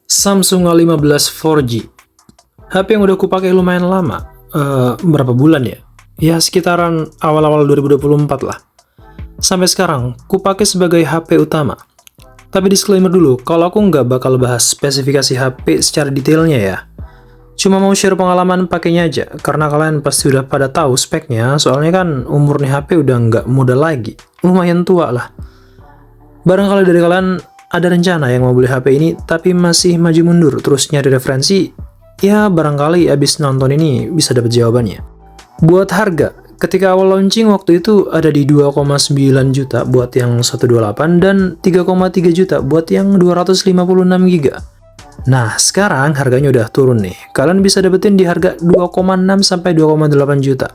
Samsung A15 4G. HP yang udah kupakai lumayan lama. Berapa bulan ya? Ya sekitaran awal-awal 2024 lah. Sampai sekarang, kupakai sebagai HP utama. Tapi disclaimer dulu, kalau aku nggak bakal bahas spesifikasi HP secara detailnya ya. Cuma mau share pengalaman pakainya aja, karena kalian pasti udah pada tahu speknya, soalnya kan umur nih HP udah nggak muda lagi. Lumayan tua lah. Barangkali dari kalian ada rencana yang mau beli HP ini, tapi masih maju mundur terus nyari referensi, ya barangkali abis nonton ini bisa dapat jawabannya. Buat harga, ketika awal launching waktu itu ada di 2,9 juta buat yang 128 dan 3,3 juta buat yang 256 GB. Nah, sekarang harganya udah turun nih. Kalian bisa dapetin di harga 2,6 sampai 2,8 juta.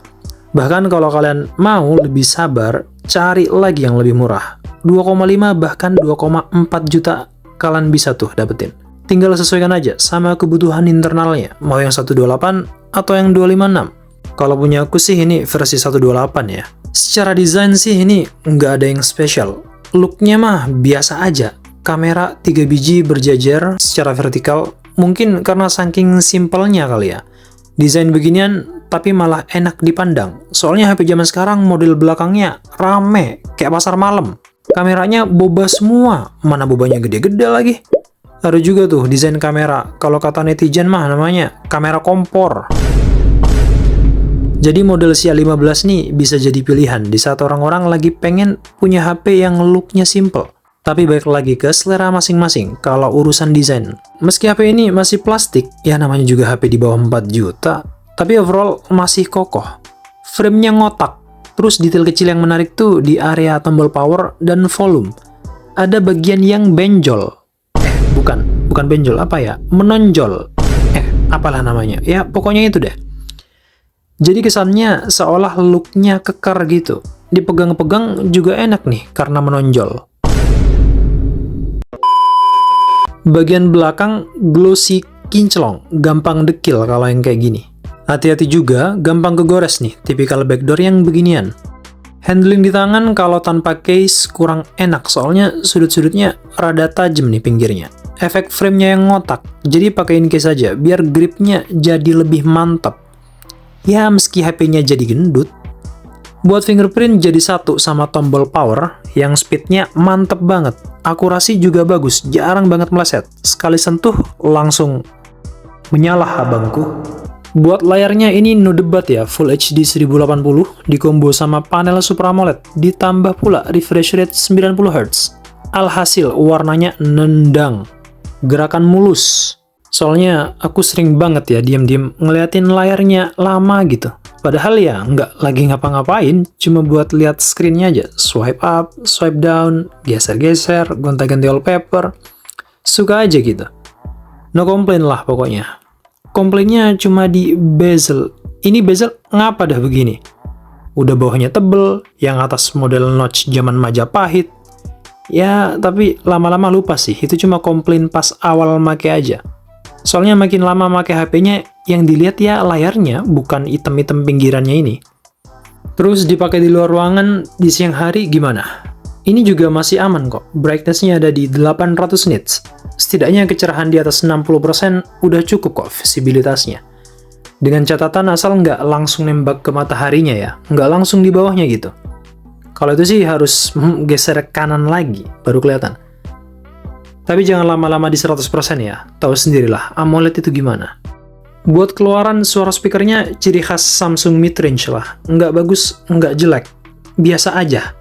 Bahkan kalau kalian mau lebih sabar, cari lagi yang lebih murah. 2,5 bahkan 2,4 juta kalian bisa tuh dapetin. Tinggal sesuaikan aja sama kebutuhan internalnya, mau yang 128 atau yang 256. Kalau punya aku sih ini versi 128 ya. Secara desain sih ini nggak ada yang spesial. Looknya mah biasa aja. Kamera 3 biji berjajar secara vertikal, mungkin karena saking simpelnya kali ya. Desain beginian tapi malah enak dipandang. Soalnya HP zaman sekarang model belakangnya rame, kayak pasar malam. Kameranya boba semua, mana bobanya gede-gede lagi. Ada juga tuh desain kamera, kalau kata netizen mah namanya kamera kompor. Jadi model si A15 nih bisa jadi pilihan di saat orang-orang lagi pengen punya HP yang looknya simple. Tapi balik lagi ke selera masing-masing kalau urusan desain. Meski HP ini masih plastik, ya namanya juga HP di bawah 4 juta, tapi overall masih kokoh. Framenya ngotak, terus detail kecil yang menarik tuh di area tombol power dan volume. Ada bagian yang benjol. Bukan benjol, apa ya? Menonjol. Apalah namanya. Ya, pokoknya itu deh. Jadi kesannya seolah looknya kekar gitu. Dipegang-pegang juga enak nih karena menonjol. Bagian belakang glossy kinclong, gampang dekil kalau yang kayak gini. Hati-hati juga, gampang kegores nih, tipikal backdoor yang beginian. Handling di tangan kalau tanpa case kurang enak, soalnya sudut-sudutnya rada tajam nih pinggirnya. Efek framenya yang ngotak, jadi pakein case aja, biar gripnya jadi lebih mantap. Ya meski HP-nya jadi gendut. Buat fingerprint jadi satu sama tombol power, yang speednya mantep banget. Akurasi juga bagus, jarang banget meleset. Sekali sentuh, langsung menyala abangku. Buat layarnya ini no debat ya, Full HD 1080, dikombo sama panel Super AMOLED, ditambah pula refresh rate 90Hz. Alhasil, warnanya nendang. Gerakan mulus. Soalnya aku sering banget ya diam-diam ngeliatin layarnya lama gitu. Padahal ya nggak lagi ngapa-ngapain, cuma buat lihat screen-nya aja. Swipe up, swipe down, geser-geser, gonta-ganti wallpaper. Suka aja gitu. No complain lah pokoknya. Komplainnya cuma di bezel. Ini bezel ngapa dah begini? Udah bawahnya tebel, yang atas model notch zaman Majapahit. Ya, tapi lama-lama lupa sih, itu cuma komplain pas awal make aja. Soalnya makin lama make HP-nya, yang dilihat ya layarnya, bukan item-item pinggirannya ini. Terus dipakai di luar ruangan, di siang hari gimana? Ini juga masih aman kok, brightness-nya ada di 800 nits. Setidaknya kecerahan di atas 60% udah cukup kok visibilitasnya. Dengan catatan asal nggak langsung nembak ke mataharinya ya, nggak langsung di bawahnya gitu. Kalau itu sih harus geser kanan lagi, baru kelihatan. Tapi jangan lama-lama di 100% ya, tahu sendirilah AMOLED itu gimana. Buat keluaran suara speakernya ciri khas Samsung mid-range lah, nggak bagus, nggak jelek, biasa aja.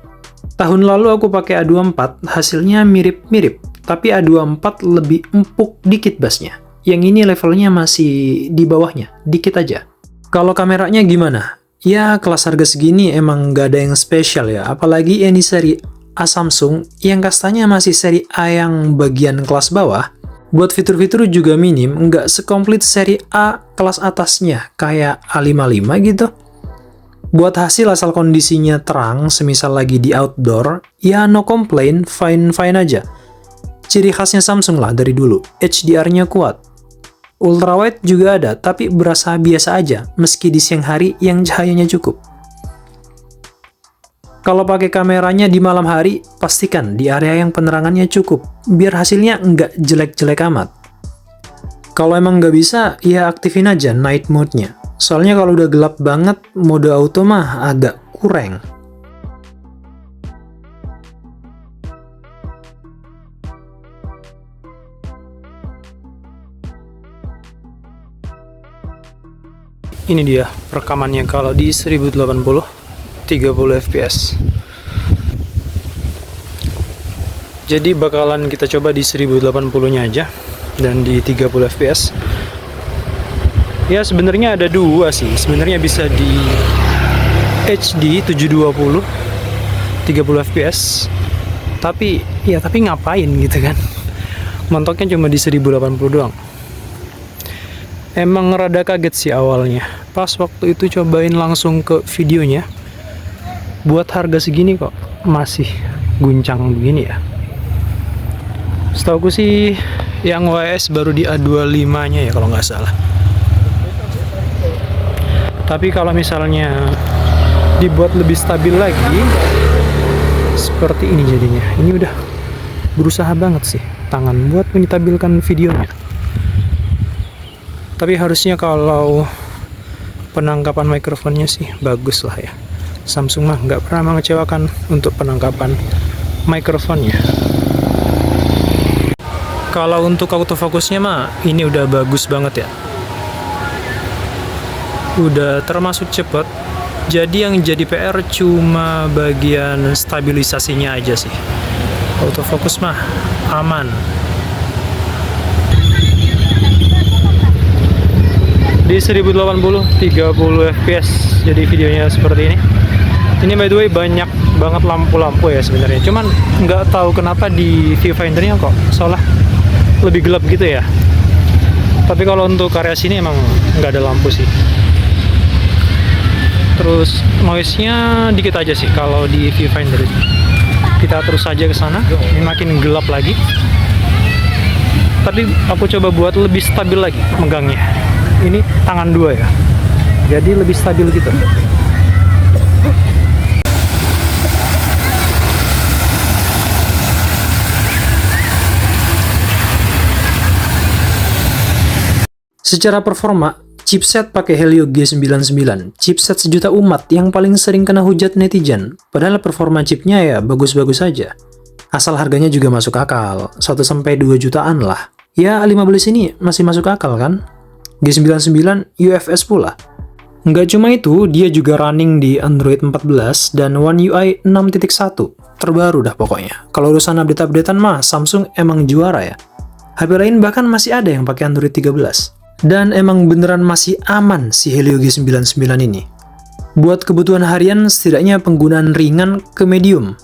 Tahun lalu aku pakai A24, hasilnya mirip-mirip, tapi A24 lebih empuk dikit bassnya. Yang ini levelnya masih di bawahnya, dikit aja. Kalau kameranya gimana? Ya kelas harga segini emang nggak ada yang spesial ya, apalagi yang di seri A Samsung yang kastanya masih seri A yang bagian kelas bawah. Buat fitur-fitur juga minim, nggak sekomplit seri A kelas atasnya, kayak A55 gitu. Buat hasil asal kondisinya terang, semisal lagi di outdoor, ya no complain, fine-fine aja. Ciri khasnya Samsung lah dari dulu, HDR-nya kuat. Ultrawide juga ada, tapi berasa biasa aja, meski di siang hari yang cahayanya cukup. Kalau pakai kameranya di malam hari, pastikan di area yang penerangannya cukup, biar hasilnya nggak jelek-jelek amat. Kalau emang nggak bisa, ya aktifin aja night mode-nya. Soalnya kalau udah gelap banget, mode auto mah agak kurang. Ini dia rekamannya kalau di 1080 30 fps. Jadi bakalan kita coba di 1080-nya aja dan di 30 fps. Ya sebenarnya ada dua sih. Sebenarnya bisa di HD 720 30 fps. Tapi ngapain gitu kan? Mentoknya cuma di 1080 doang. Emang rada kaget sih awalnya. Pas waktu itu cobain langsung ke videonya. Buat harga segini kok masih guncang begini ya. Setauku sih yang WS baru di A25-nya ya kalau nggak salah. Tapi kalau misalnya dibuat lebih stabil lagi, seperti ini jadinya. Ini udah berusaha banget sih tangan buat menstabilkan videonya. Tapi harusnya kalau penangkapan mikrofonnya sih bagus lah ya. Samsung mah nggak pernah mengecewakan untuk penangkapan mikrofonnya. Kalau untuk autofokusnya mah ini udah bagus banget ya. Udah termasuk cepet. Jadi yang jadi PR cuma bagian stabilisasinya aja sih. Autofokus mah aman. Di 1080 30 fps jadi videonya seperti ini. Ini by the way banyak banget lampu-lampu ya sebenarnya. Cuman nggak tahu kenapa di viewfindernya kok seolah lebih gelap gitu ya. Tapi kalau untuk area sini emang nggak ada lampu sih. Terus noise-nya dikit aja sih kalau di viewfinder. Kita terus saja ke sana. Ini makin gelap lagi. Tapi aku coba buat lebih stabil lagi megangnya. Ini tangan dua ya, jadi lebih stabil gitu. Secara performa, chipset pakai Helio G99, chipset sejuta umat yang paling sering kena hujat netizen. Padahal performa chipnya ya bagus-bagus saja. Asal harganya juga masuk akal, 1-2 jutaan lah. Ya 15 ini masih masuk akal kan? G99 UFS pula. Nggak cuma itu, dia juga running di Android 14 dan One UI 6.1. Terbaru dah pokoknya. Kalau urusan update-updatean mah, Samsung emang juara ya. HP lain bahkan masih ada yang pakai Android 13. Dan emang beneran masih aman si Helio G99 ini. Buat kebutuhan harian, setidaknya penggunaan ringan ke medium.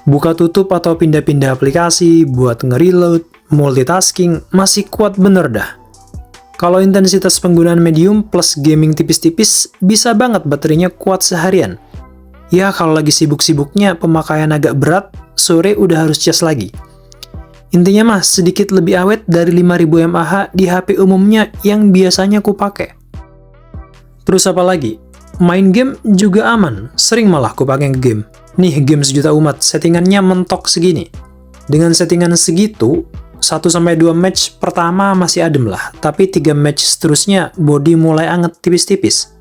Buka tutup atau pindah-pindah aplikasi, buat nge-reload, multitasking, masih kuat bener dah. Kalau intensitas penggunaan medium plus gaming tipis-tipis, bisa banget baterainya kuat seharian. Ya kalau lagi sibuk-sibuknya pemakaian agak berat, sore udah harus cas lagi. Intinya mah sedikit lebih awet dari 5000 mAh di HP umumnya yang biasanya ku pakai. Terus apa lagi? Main game juga aman, sering malah ku pakai game. Nih game sejuta umat, settingannya mentok segini. Dengan settingan segitu, 1-2 match pertama masih adem lah, tapi 3 match seterusnya body mulai anget tipis-tipis.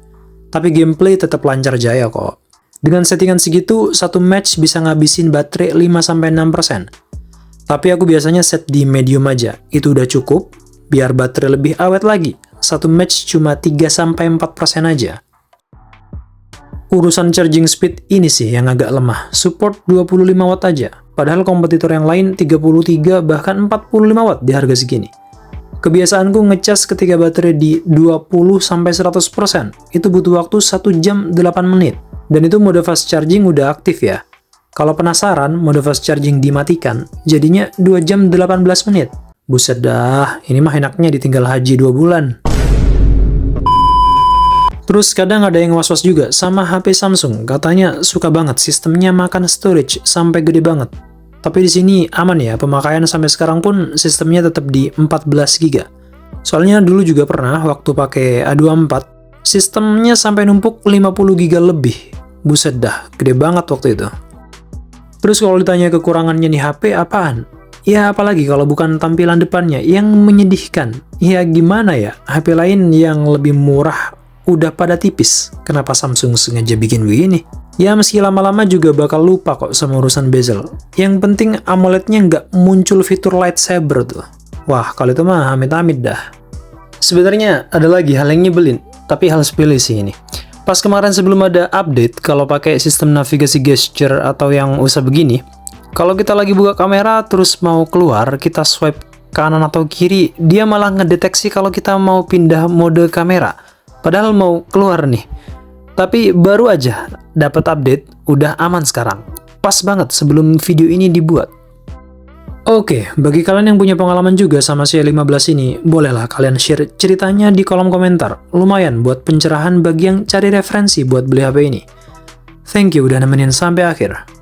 Tapi gameplay tetap lancar jaya kok. Dengan settingan segitu, 1 match bisa ngabisin baterai 5-6%. Tapi aku biasanya set di medium aja, itu udah cukup, biar baterai lebih awet lagi. 1 match cuma 3-4% aja. Urusan charging speed ini sih yang agak lemah, support 25 watt aja. Padahal kompetitor yang lain 33 bahkan 45 watt di harga segini. Kebiasaanku ngecas ketika baterai di 20-100%. Itu butuh waktu 1 jam 8 menit. Dan itu mode fast charging udah aktif ya. Kalau penasaran, mode fast charging dimatikan, jadinya 2 jam 18 menit. Buset dah, ini mah enaknya ditinggal haji 2 bulan. Terus kadang ada yang was-was juga sama HP Samsung, katanya suka banget sistemnya makan storage sampai gede banget. Tapi di sini aman ya, pemakaian sampai sekarang pun sistemnya tetap di 14 GB. Soalnya dulu juga pernah waktu pakai A24, sistemnya sampai numpuk 50 GB lebih. Buset dah, gede banget waktu itu. Terus kalau ditanya kekurangannya nih HP apaan? Ya apalagi kalau bukan tampilan depannya yang menyedihkan. Ya gimana ya, HP lain yang lebih murah udah pada tipis. Kenapa Samsung sengaja bikin begini? Ya meski lama-lama juga bakal lupa kok sama urusan bezel. Yang penting AMOLED-nya nggak muncul fitur lightsaber tuh. Wah, kalau itu mah amit-amit dah. Sebenarnya ada lagi hal yang nyebelin, tapi hal sepele sih ini. Pas kemarin sebelum ada update, kalau pakai sistem navigasi gesture atau yang usah begini, kalau kita lagi buka kamera terus mau keluar, kita swipe kanan atau kiri, dia malah ngedeteksi kalau kita mau pindah mode kamera. Padahal mau keluar nih. Tapi baru aja dapat update, udah aman sekarang. Pas banget sebelum video ini dibuat. Oke, bagi kalian yang punya pengalaman juga sama C15 ini, bolehlah kalian share ceritanya di kolom komentar. Lumayan buat pencerahan bagi yang cari referensi buat beli HP ini. Thank you udah nemenin sampai akhir.